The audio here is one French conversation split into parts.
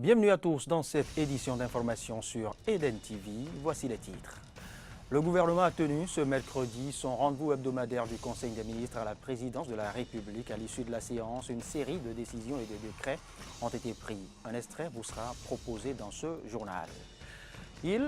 Bienvenue à tous dans cette édition d'information sur Eden TV. Voici les titres. Le gouvernement a tenu ce mercredi son rendez-vous hebdomadaire du Conseil des ministres à la présidence de la République. À l'issue de la séance, une série de décisions et de décrets ont été pris. Un extrait vous sera proposé dans ce journal. Il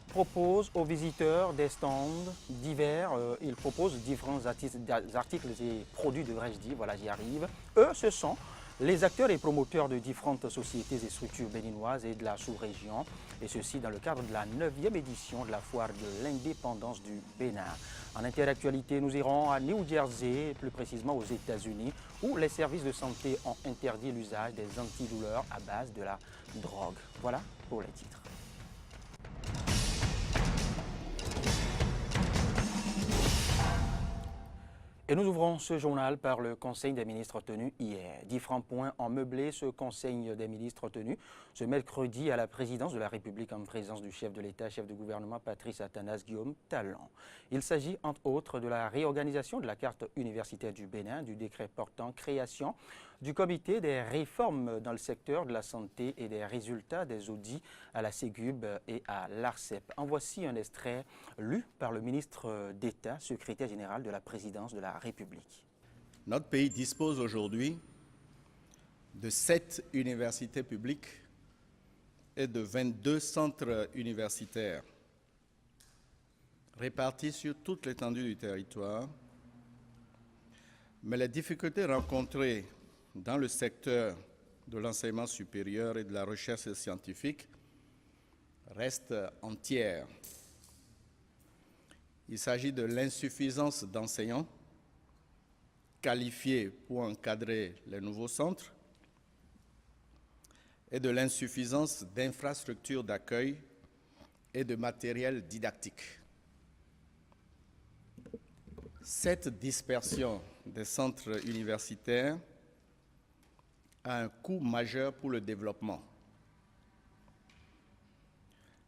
propose aux visiteurs des stands divers, il propose différents articles et produits, devrais-je dire, voilà j'y arrive. Eux, ce sont les acteurs et promoteurs de différentes sociétés et structures béninoises et de la sous-région, et ceci dans le cadre de la 9e édition de la foire de l'indépendance du Bénin. En interactualité, nous irons à New Jersey, plus précisément aux États-Unis, où les services de santé ont interdit l'usage des antidouleurs à base de la drogue. Voilà pour les titres. Et nous ouvrons ce journal par le Conseil des ministres tenu hier. Différents points ont meublé ce Conseil des ministres tenu ce mercredi à la présidence de la République en présence du chef de l'État, chef de gouvernement Patrice Athanase Guillaume Talon. Il s'agit entre autres de la réorganisation de la carte universitaire du Bénin, du décret portant création du comité des réformes dans le secteur de la santé et des résultats des audits à la Ségub et à l'ARCEP. En voici un extrait lu par le ministre d'État, secrétaire général de la présidence de la République. Notre pays dispose aujourd'hui de 7 universités publiques et de 22 centres universitaires répartis sur toute l'étendue du territoire. Mais les difficultés rencontrées dans le secteur de l'enseignement supérieur et de la recherche scientifique restent entières. Il s'agit de l'insuffisance d'enseignants qualifiés pour encadrer les nouveaux centres et de l'insuffisance d'infrastructures d'accueil et de matériel didactique. Cette dispersion des centres universitaires a un coût majeur pour le développement.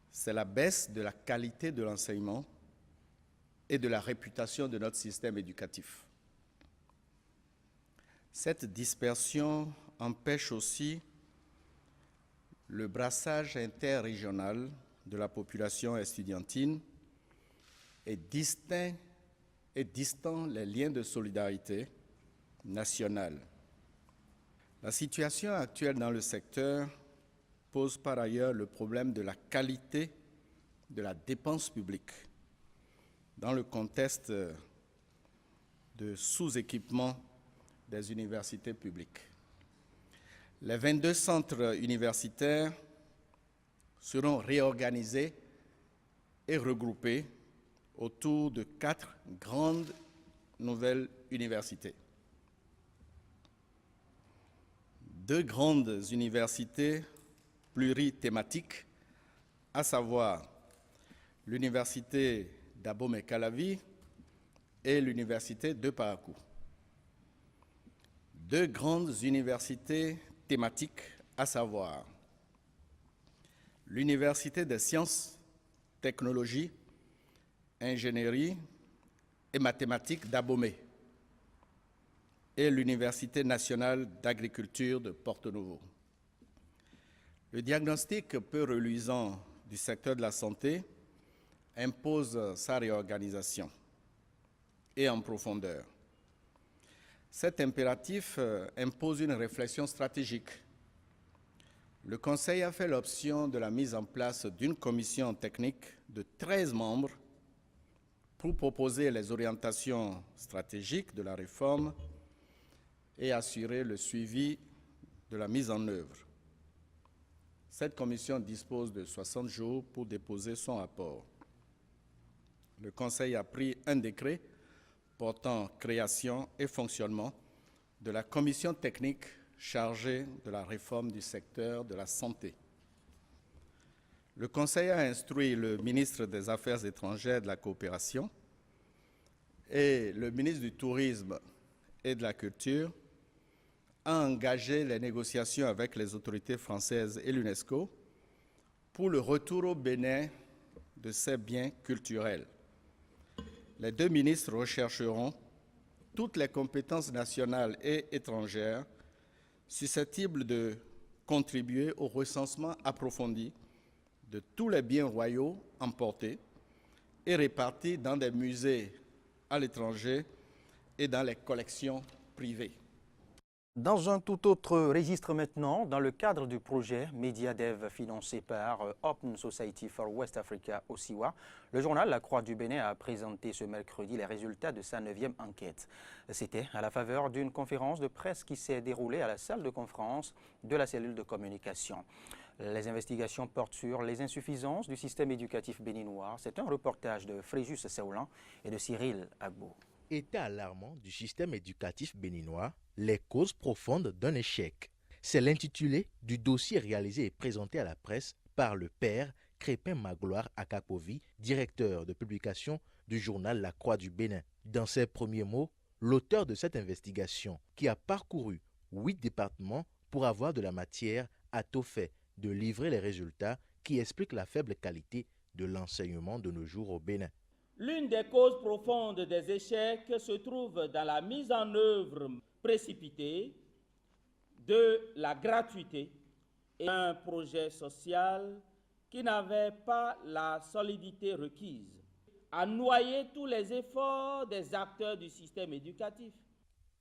C'est la baisse de la qualité de l'enseignement et de la réputation de notre système éducatif. Cette dispersion empêche aussi le brassage interrégional de la population estudiantine et distend les liens de solidarité nationale. La situation actuelle dans le secteur pose par ailleurs le problème de la qualité de la dépense publique dans le contexte de sous-équipement des universités publiques. Les 22 centres universitaires seront réorganisés et regroupés autour de 4 grandes nouvelles universités. 2 grandes universités plurithématiques, à savoir l'université d'Abomey-Calavi et l'université de Parakou. 2 grandes universités thématiques, à savoir l'université des sciences, technologies, ingénierie et mathématiques d'Abomey et l'Université nationale d'agriculture de Porto-Novo. Le diagnostic peu reluisant du secteur de la santé impose sa réorganisation et en profondeur. Cet impératif impose une réflexion stratégique. Le Conseil a fait l'option de la mise en place d'une commission technique de 13 membres pour proposer les orientations stratégiques de la réforme et assurer le suivi de la mise en œuvre. Cette commission dispose de 60 jours pour déposer son rapport. Le Conseil a pris un décret portant création et fonctionnement de la commission technique chargée de la réforme du secteur de la santé. Le Conseil a instruit le ministre des Affaires étrangères et de la coopération et le ministre du Tourisme et de la Culture à engager les négociations avec les autorités françaises et l'UNESCO pour le retour au Bénin de ces biens culturels. Les 2 ministres rechercheront toutes les compétences nationales et étrangères susceptibles de contribuer au recensement approfondi de tous les biens royaux emportés et répartis dans des musées à l'étranger et dans les collections privées. Dans un tout autre registre maintenant, dans le cadre du projet MediaDev financé par Open Society for West Africa (OSIWA), le journal La Croix du Bénin a présenté ce mercredi les résultats de sa 9e enquête. C'était à la faveur d'une conférence de presse qui s'est déroulée à la salle de conférence de la cellule de communication. Les investigations portent sur les insuffisances du système éducatif béninois. C'est un reportage de Fréjus Saoulan et de Cyril Agbo. État alarmant du système éducatif béninois, les causes profondes d'un échec. C'est l'intitulé du dossier réalisé et présenté à la presse par le père Crépin Magloire Akapovi, directeur de publication du journal La Croix du Bénin. Dans ses premiers mots, l'auteur de cette investigation, qui a parcouru 8 départements pour avoir de la matière, a tôt fait de livrer les résultats qui expliquent la faible qualité de l'enseignement de nos jours au Bénin. L'une des causes profondes des échecs se trouve dans la mise en œuvre précipitée de la gratuité et un projet social qui n'avait pas la solidité requise, a noyé tous les efforts des acteurs du système éducatif.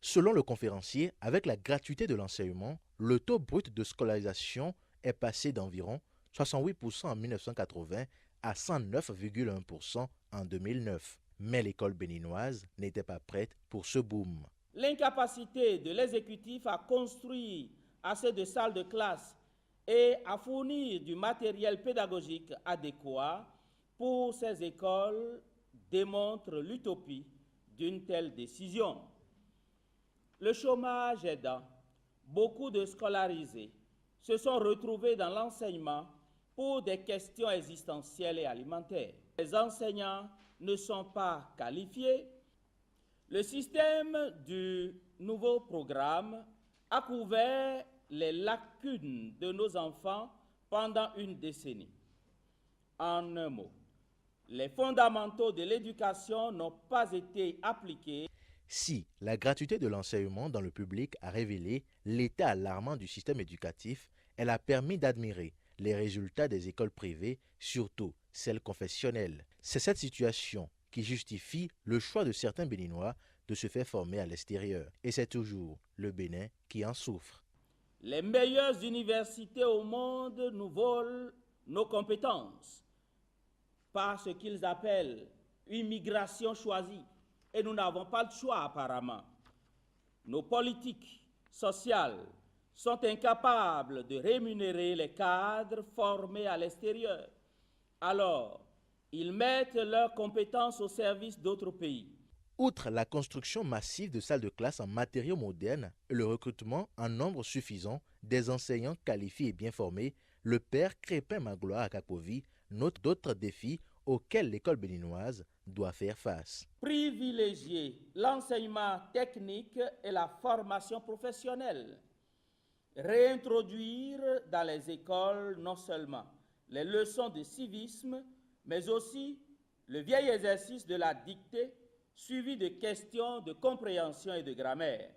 Selon le conférencier, avec la gratuité de l'enseignement, le taux brut de scolarisation est passé d'environ 68% en 1980 à 109,1% en 2009. Mais l'école béninoise n'était pas prête pour ce boom. L'incapacité de l'exécutif à construire assez de salles de classe et à fournir du matériel pédagogique adéquat pour ces écoles démontre l'utopie d'une telle décision. Le chômage aidant, beaucoup de scolarisés se sont retrouvés dans l'enseignement pour des questions existentielles et alimentaires. Les enseignants ne sont pas qualifiés. Le système du nouveau programme a couvert les lacunes de nos enfants pendant une décennie. En un mot, les fondamentaux de l'éducation n'ont pas été appliqués. Si la gratuité de l'enseignement dans le public a révélé l'état alarmant du système éducatif, elle a permis d'admirer les résultats des écoles privées, surtout celles confessionnelles. C'est cette situation qui justifie le choix de certains Béninois de se faire former à l'extérieur. Et c'est toujours le Bénin qui en souffre. Les meilleures universités au monde nous volent nos compétences par ce qu'ils appellent une migration choisie. Et nous n'avons pas le choix apparemment. Nos politiques sociales sont incapables de rémunérer les cadres formés à l'extérieur. Alors, ils mettent leurs compétences au service d'autres pays. Outre la construction massive de salles de classe en matériaux modernes et le recrutement en nombre suffisant des enseignants qualifiés et bien formés, le père Crépin Magloire Akapovi note d'autres défis auxquels l'école béninoise doit faire face. Privilégier l'enseignement technique et la formation professionnelle. Réintroduire dans les écoles non seulement les leçons de civisme, mais aussi le vieil exercice de la dictée suivi de questions de compréhension et de grammaire.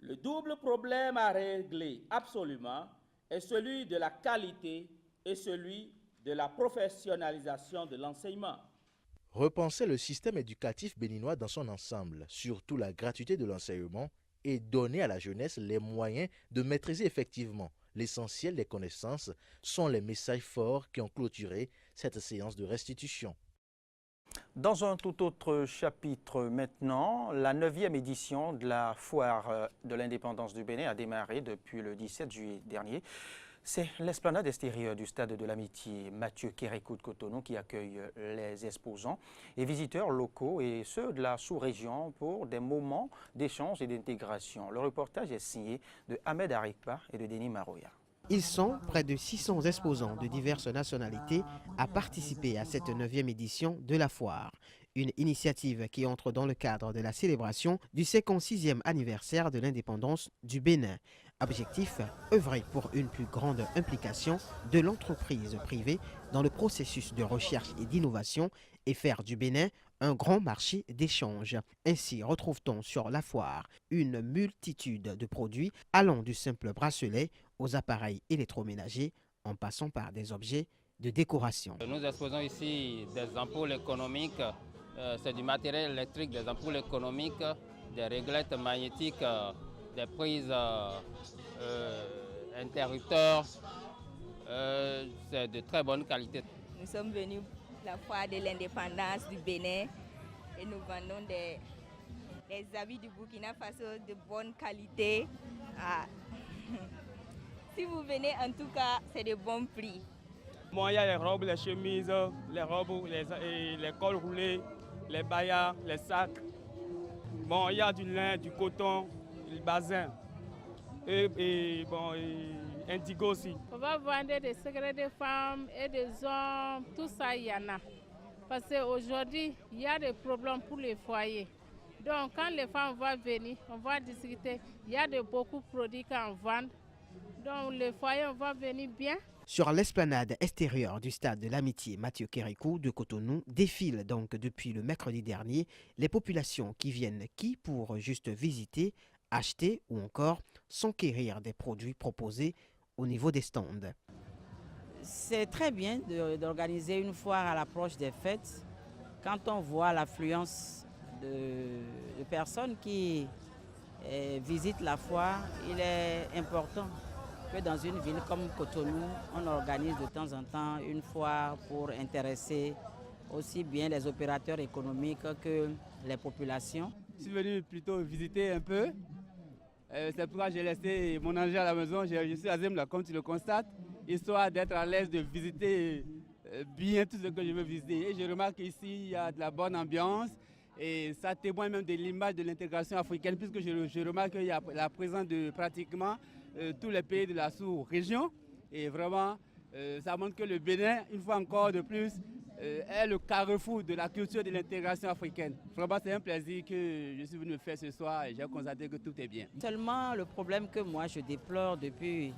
Le double problème à régler absolument est celui de la qualité et celui de la professionnalisation de l'enseignement. Repenser le système éducatif béninois dans son ensemble, surtout la gratuité de l'enseignement, et donner à la jeunesse les moyens de maîtriser effectivement l'essentiel des connaissances sont les messages forts qui ont clôturé cette séance de restitution. Dans un tout autre chapitre maintenant, la 9e édition de la foire de l'indépendance du Bénin a démarré depuis le 17 juillet dernier. C'est l'esplanade extérieure du stade de l'Amitié Mathieu Kérékou de Cotonou qui accueille les exposants et visiteurs locaux et ceux de la sous-région pour des moments d'échange et d'intégration. Le reportage est signé de Ahmed Arikpa et de Denis Maroya. Ils sont près de 600 exposants de diverses nationalités à participer à cette 9e édition de la foire. Une initiative qui entre dans le cadre de la célébration du 56e anniversaire de l'indépendance du Bénin. Objectif, œuvrer pour une plus grande implication de l'entreprise privée dans le processus de recherche et d'innovation et faire du Bénin un grand marché d'échange. Ainsi retrouve-t-on sur la foire une multitude de produits allant du simple bracelet aux appareils électroménagers, en passant par des objets de décoration. Nous exposons ici des ampoules économiques, c'est du matériel électrique, des ampoules économiques, des réglettes magnétiques, des prises interrupteurs, c'est de très bonne qualité. Nous sommes venus la foire de l'indépendance du Bénin et nous vendons des habits du Burkina Faso de bonne qualité. Ah. Si vous venez, en tout cas, c'est de bons prix. Bon, il y a les robes, les chemises, les robes, les cols roulés, les bayas, les sacs. Bon, il y a du lin, du coton, du bazin et indigo aussi. On va vendre des secrets de femmes et des hommes, tout ça il y en a. Parce qu'aujourd'hui, il y a des problèmes pour les foyers. Donc quand les femmes vont venir, on va discuter. Il y a beaucoup de produits qu'on vend. Donc les foyers vont venir bien. Sur l'esplanade extérieure du stade de l'Amitié Mathieu Kérékou de Cotonou défilent donc depuis le mercredi dernier les populations qui viennent pour juste visiter, acheter ou encore s'enquérir des produits proposés au niveau des stands. C'est très bien d'organiser une foire à l'approche des fêtes. Quand on voit l'affluence de personnes qui visitent la foire, il est important que dans une ville comme Cotonou, on organise de temps en temps une foire pour intéresser aussi bien les opérateurs économiques que les populations. Je suis venu plutôt visiter un peu. C'est pourquoi j'ai laissé mon engin à la maison. Je suis à Zemla, comme tu le constates, histoire d'être à l'aise de visiter bien tout ce que je veux visiter. Et je remarque qu'ici, il y a de la bonne ambiance et ça témoigne même de l'image de l'intégration africaine, puisque je remarque qu'il y a la présence de pratiquement tous les pays de la sous-région. Et vraiment, ça montre que le Bénin, une fois encore de plus, est le carrefour de la culture de l'intégration africaine. Vraiment, c'est un plaisir que je suis venu faire ce soir et j'ai constaté que tout est bien. Seulement, le problème que moi je déplore depuis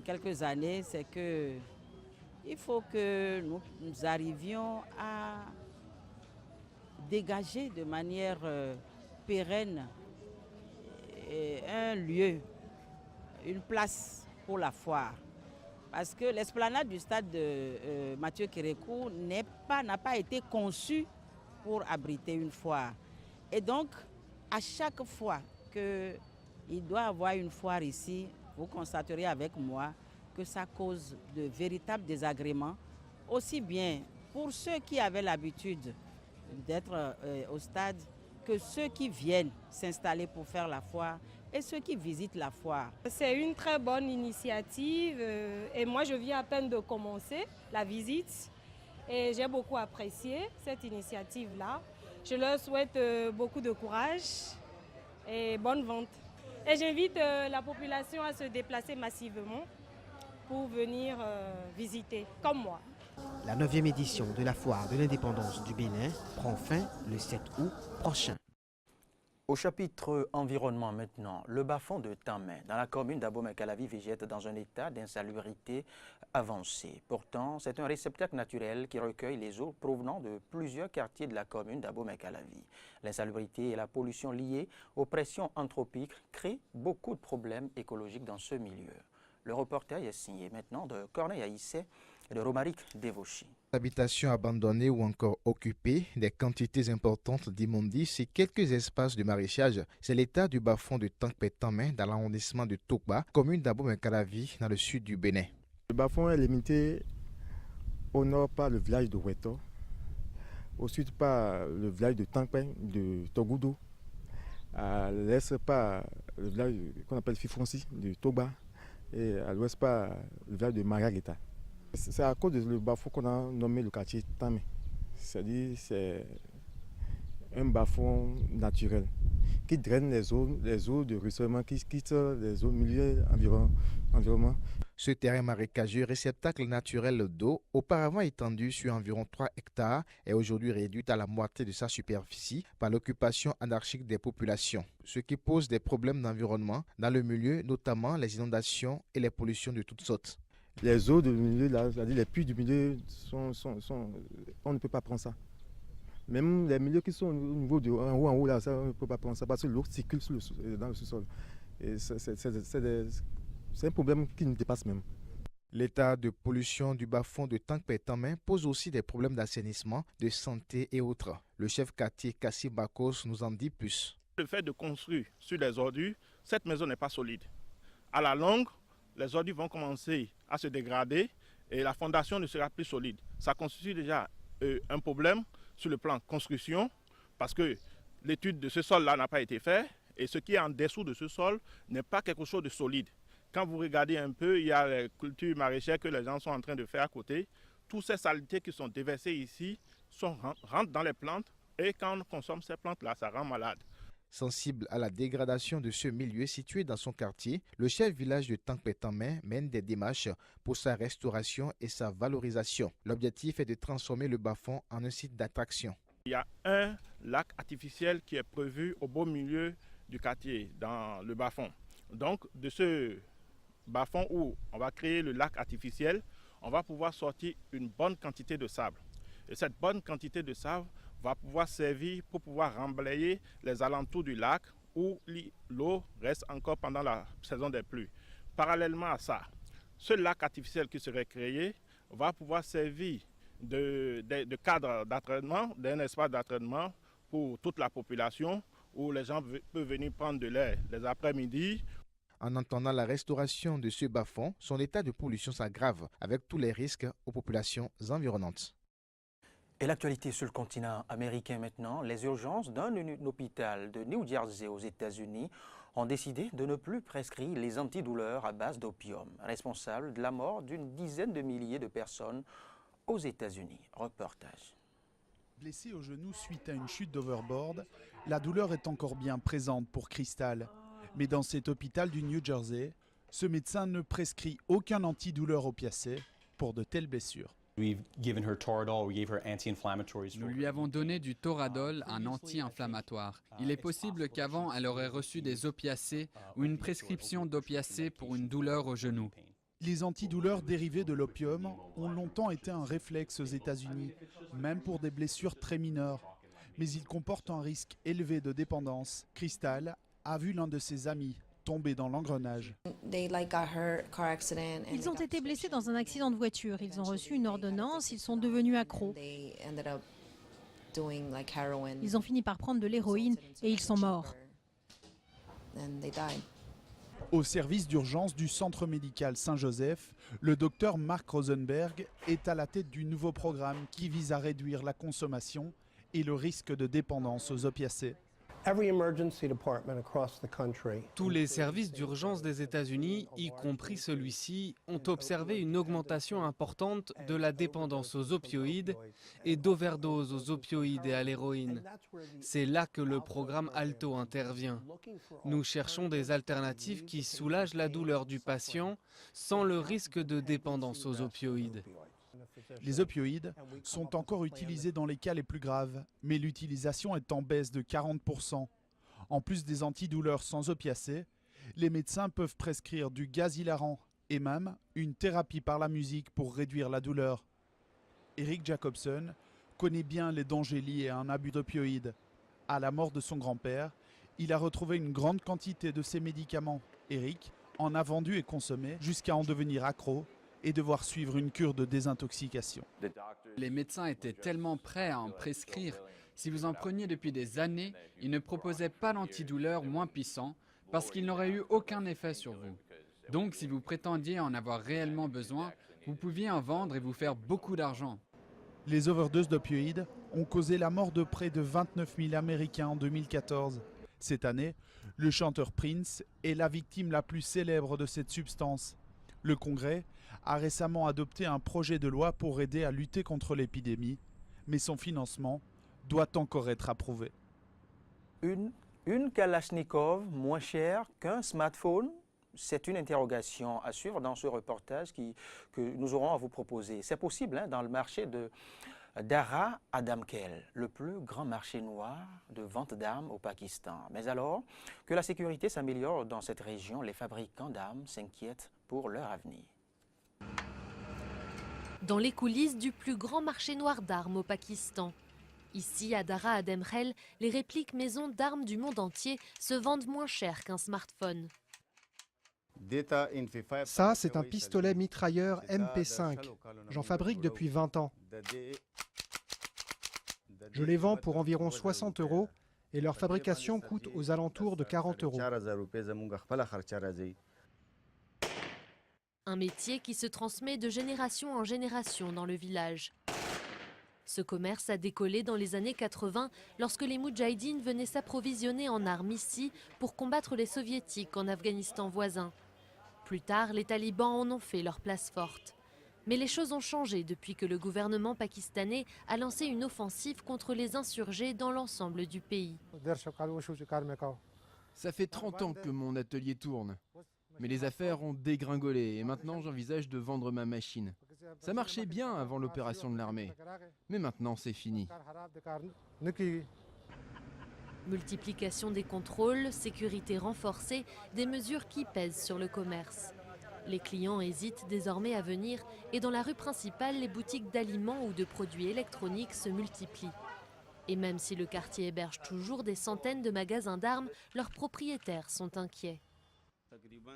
quelques années, c'est que il faut que nous arrivions à dégager de manière pérenne un lieu, une place pour la foire. Parce que l'esplanade du stade de Mathieu Kérékou n'a pas été conçue pour abriter une foire. Et donc, à chaque fois qu'il doit y avoir une foire ici, vous constaterez avec moi que ça cause de véritables désagréments, aussi bien pour ceux qui avaient l'habitude d'être au stade que ceux qui viennent s'installer pour faire la foire et ceux qui visitent la foire. C'est une très bonne initiative et moi je viens à peine de commencer la visite et j'ai beaucoup apprécié cette initiative-là. Je leur souhaite beaucoup de courage et bonne vente. Et j'invite la population à se déplacer massivement pour venir visiter, comme moi. La 9e édition de la foire de l'indépendance du Bénin prend fin le 7 août prochain. Au chapitre environnement maintenant, le bas-fond de Tamin, dans la commune d'Abomey-Calavi, végète dans un état d'insalubrité avancé. Pourtant, c'est un réceptacle naturel qui recueille les eaux provenant de plusieurs quartiers de la commune d'Abomey-Calavi. L'insalubrité et la pollution liée aux pressions anthropiques créent beaucoup de problèmes écologiques dans ce milieu. Le reportage est signé maintenant de Corneille Aïssé et de Romaric Devauchy. Habitations abandonnées ou encore occupées, des quantités importantes d'immondices et quelques espaces de maraîchage. C'est l'état du bas-fond de Tankpé-Tamin dans l'arrondissement de Tokba, commune d'Abomey-Calavi, dans le sud du Bénin. Le bas-fond est limité au nord par le village de Weto, au sud par le village de Tankpé, de Togoudou, à l'est par le village qu'on appelle Fifonsi, de Tokba, et à l'ouest par le village de Marageta. C'est à cause du bas-fond qu'on a nommé le quartier Tamin. C'est-à-dire c'est un bas-fond naturel qui draine les eaux de ruissellement, qui quitte les eaux milieu environnement. Ce terrain marécageux, réceptacle naturel d'eau, auparavant étendu sur environ 3 hectares, est aujourd'hui réduit à la moitié de sa superficie par l'occupation anarchique des populations, ce qui pose des problèmes d'environnement dans le milieu, notamment les inondations et les pollutions de toutes sortes. Les eaux du milieu, c'est-à-dire les puits du milieu, on ne peut pas prendre ça. Même les milieux qui sont au niveau de en haut là, ça, on ne peut pas prendre ça parce que l'eau circule dans le sous-sol. Et c'est C'est un problème qui nous dépasse même. L'état de pollution du bas-fond de Tankpe-Tanmen pose aussi des problèmes d'assainissement, de santé et autres. Le chef quartier Kassim Bakos nous en dit plus. Le fait de construire sur les ordures, cette maison n'est pas solide. À la longue, les ordures vont commencer à se dégrader et la fondation ne sera plus solide. Ça constitue déjà un problème sur le plan construction parce que l'étude de ce sol-là n'a pas été faite et ce qui est en dessous de ce sol n'est pas quelque chose de solide. Quand vous regardez un peu, il y a les cultures maraîchères que les gens sont en train de faire à côté. Toutes ces saletés qui sont déversées ici rentrent dans les plantes et quand on consomme ces plantes-là, ça rend malade. Sensible à la dégradation de ce milieu situé dans son quartier, le chef village de Tankpe-Tanmen mène des démarches pour sa restauration et sa valorisation. L'objectif est de transformer le bas-fond en un site d'attraction. Il y a un lac artificiel qui est prévu au beau milieu du quartier, dans le bas-fond. Donc, de ce bas-fond où on va créer le lac artificiel, on va pouvoir sortir une bonne quantité de sable. Et cette bonne quantité de sable va pouvoir servir pour pouvoir remblayer les alentours du lac où l'eau reste encore pendant la saison des pluies. Parallèlement à ça, ce lac artificiel qui serait créé va pouvoir servir de cadre d'entraînement, d'un espace d'entraînement pour toute la population où les gens peuvent venir prendre de l'air les après-midi. En entendant la restauration de ce bas-fond, son état de pollution s'aggrave avec tous les risques aux populations environnantes. Et l'actualité sur le continent américain maintenant, les urgences d'un hôpital de New Jersey aux États-Unis ont décidé de ne plus prescrire les antidouleurs à base d'opium, responsables de la mort d'une dizaine de milliers de personnes aux États-Unis. Reportage. Blessée au genou suite à une chute d'overboard, la douleur est encore bien présente pour Crystal. Mais dans cet hôpital du New Jersey, ce médecin ne prescrit aucun antidouleur opiacé pour de telles blessures. Nous lui avons donné du Toradol, un anti-inflammatoire. Il est possible qu'avant, elle aurait reçu des opiacés ou une prescription d'opiacés pour une douleur au genou. Les antidouleurs dérivés de l'opium ont longtemps été un réflexe aux États-Unis, même pour des blessures très mineures. Mais ils comportent un risque élevé de dépendance. Crystal a vu l'un de ses amis tomber dans l'engrenage. Ils ont été blessés dans un accident de voiture. Ils ont reçu une ordonnance, ils sont devenus accros. Ils ont fini par prendre de l'héroïne et ils sont morts. Au service d'urgence du Centre médical Saint-Joseph, le docteur Mark Rosenberg est à la tête du nouveau programme qui vise à réduire la consommation et le risque de dépendance aux opiacés. Tous les services d'urgence des États-Unis, y compris celui-ci, ont observé une augmentation importante de la dépendance aux opioïdes et d'overdoses aux opioïdes et à l'héroïne. C'est là que le programme ALTO intervient. Nous cherchons des alternatives qui soulagent la douleur du patient sans le risque de dépendance aux opioïdes. Les opioïdes sont encore utilisés dans les cas les plus graves, mais l'utilisation est en baisse de 40%. En plus des antidouleurs sans opiacés, les médecins peuvent prescrire du gaz hilarant et même une thérapie par la musique pour réduire la douleur. Eric Jacobson connaît bien les dangers liés à un abus d'opioïdes. À la mort de son grand-père, il a retrouvé une grande quantité de ces médicaments. Eric en a vendu et consommé jusqu'à en devenir accro et devoir suivre une cure de désintoxication. Les médecins étaient tellement prêts à en prescrire. Si vous en preniez depuis des années, ils ne proposaient pas d'antidouleur moins puissant parce qu'ils n'auraient eu aucun effet sur vous. Donc si vous prétendiez en avoir réellement besoin, vous pouviez en vendre et vous faire beaucoup d'argent. Les overdoses d'opioïdes ont causé la mort de près de 29 000 Américains en 2014. Cette année, le chanteur Prince est la victime la plus célèbre de cette substance. Le Congrès a récemment adopté un projet de loi pour aider à lutter contre l'épidémie, mais son financement doit encore être approuvé. Une Kalachnikov moins chère qu'un smartphone? C'est une interrogation à suivre dans ce reportage que nous aurons à vous proposer. C'est possible dans le marché de Dara Adamkhel, le plus grand marché noir de vente d'armes au Pakistan. Mais alors que la sécurité s'améliore dans cette région, les fabricants d'armes s'inquiètent pour leur avenir. Dans les coulisses du plus grand marché noir d'armes au Pakistan. Ici, à Dara Adamkhel, les répliques maisons d'armes du monde entier se vendent moins cher qu'un smartphone. Ça, c'est un pistolet mitrailleur MP5. J'en fabrique depuis 20 ans. Je les vends pour environ 60 € et leur fabrication coûte aux alentours de 40 €. Un métier qui se transmet de génération en génération dans le village. Ce commerce a décollé dans les années 80 lorsque les Moudjahidines venaient s'approvisionner en armes ici pour combattre les soviétiques en Afghanistan voisin. Plus tard, les talibans en ont fait leur place forte. Mais les choses ont changé depuis que le gouvernement pakistanais a lancé une offensive contre les insurgés dans l'ensemble du pays. Ça fait 30 ans que mon atelier tourne. Mais les affaires ont dégringolé et maintenant j'envisage de vendre ma machine. Ça marchait bien avant l'opération de l'armée, mais maintenant c'est fini. Multiplication des contrôles, sécurité renforcée, des mesures qui pèsent sur le commerce. Les clients hésitent désormais à venir et dans la rue principale, les boutiques d'aliments ou de produits électroniques se multiplient. Et même si le quartier héberge toujours des centaines de magasins d'armes, leurs propriétaires sont inquiets.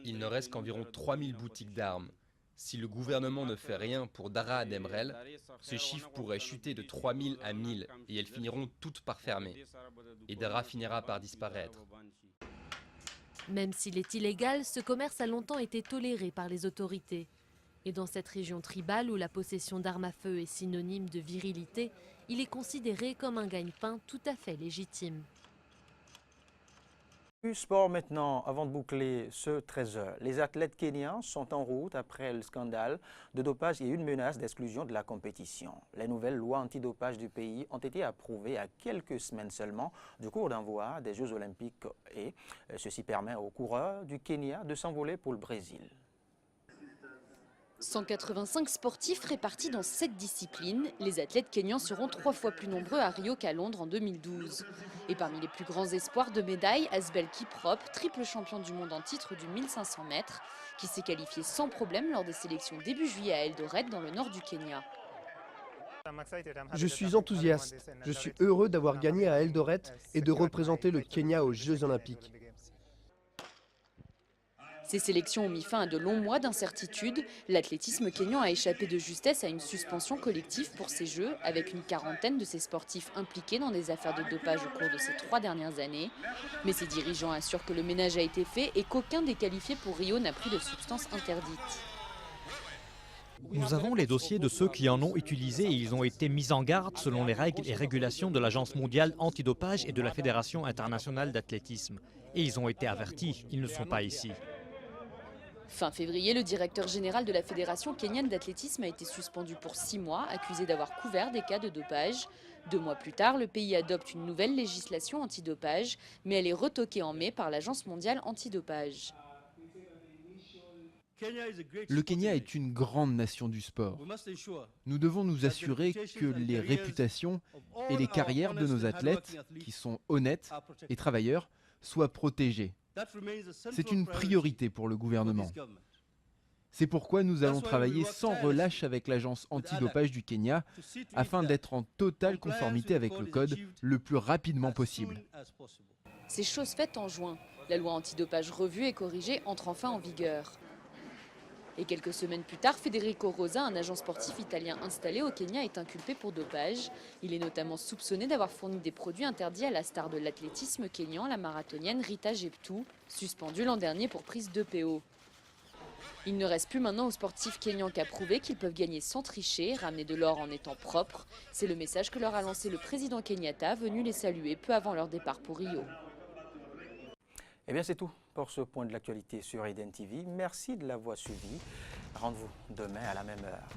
Il ne reste qu'environ 3000 boutiques d'armes. Si le gouvernement ne fait rien pour Dara ad Emrel, ce chiffre pourrait chuter de 3000 à 1000 et elles finiront toutes par fermer. Et Dara finira par disparaître. Même s'il est illégal, ce commerce a longtemps été toléré par les autorités. Et dans cette région tribale où la possession d'armes à feu est synonyme de virilité, il est considéré comme un gagne-pain tout à fait légitime. Sport maintenant, avant de boucler ce 13h. Les athlètes kenyans sont en route après le scandale de dopage et une menace d'exclusion de la compétition. Les nouvelles lois antidopage du pays ont été approuvées à quelques semaines seulement du cours d'envoi des Jeux olympiques et ceci permet aux coureurs du Kenya de s'envoler pour le Brésil. 185 sportifs répartis dans 7 disciplines, les athlètes kenyans seront 3 fois plus nombreux à Rio qu'à Londres en 2012. Et parmi les plus grands espoirs de médailles, Asbel Kiprop, triple champion du monde en titre du 1500 mètres, qui s'est qualifié sans problème lors des sélections début juillet à Eldoret dans le nord du Kenya. Je suis enthousiaste. Je suis heureux d'avoir gagné à Eldoret et de représenter le Kenya aux Jeux olympiques. Ces sélections ont mis fin à de longs mois d'incertitude. L'athlétisme kényan a échappé de justesse à une suspension collective pour ces Jeux, avec une quarantaine de ses sportifs impliqués dans des affaires de dopage au cours de ces 3 dernières années. Mais ses dirigeants assurent que le ménage a été fait et qu'aucun des qualifiés pour Rio n'a pris de substances interdites. Nous avons les dossiers de ceux qui en ont utilisé et ils ont été mis en garde selon les règles et régulations de l'Agence mondiale antidopage et de la Fédération internationale d'athlétisme. Et ils ont été avertis, ils ne sont pas ici. Fin février, le directeur général de la Fédération kenyane d'athlétisme a été suspendu pour 6 mois, accusé d'avoir couvert des cas de dopage. 2 mois plus tard, le pays adopte une nouvelle législation antidopage, mais elle est retoquée en mai par l'Agence mondiale antidopage. Le Kenya est une grande nation du sport. Nous devons nous assurer que les réputations et les carrières de nos athlètes, qui sont honnêtes et travailleurs, soient protégées. C'est une priorité pour le gouvernement. C'est pourquoi nous allons travailler sans relâche avec l'agence antidopage du Kenya afin d'être en totale conformité avec le code le plus rapidement possible. C'est chose faite en juin. La loi antidopage revue et corrigée entre enfin en vigueur. Et quelques semaines plus tard, Federico Rosa, un agent sportif italien installé au Kenya, est inculpé pour dopage. Il est notamment soupçonné d'avoir fourni des produits interdits à la star de l'athlétisme kényan, la marathonienne Rita Jeptu, suspendue l'an dernier pour prise d'EPO. Il ne reste plus maintenant aux sportifs kenyans qu'à prouver qu'ils peuvent gagner sans tricher, ramener de l'or en étant propres. C'est le message que leur a lancé le président Kenyatta, venu les saluer peu avant leur départ pour Rio. Eh bien, c'est tout pour ce point de l'actualité sur Eden TV. Merci de l'avoir suivi. Rendez-vous demain à la même heure.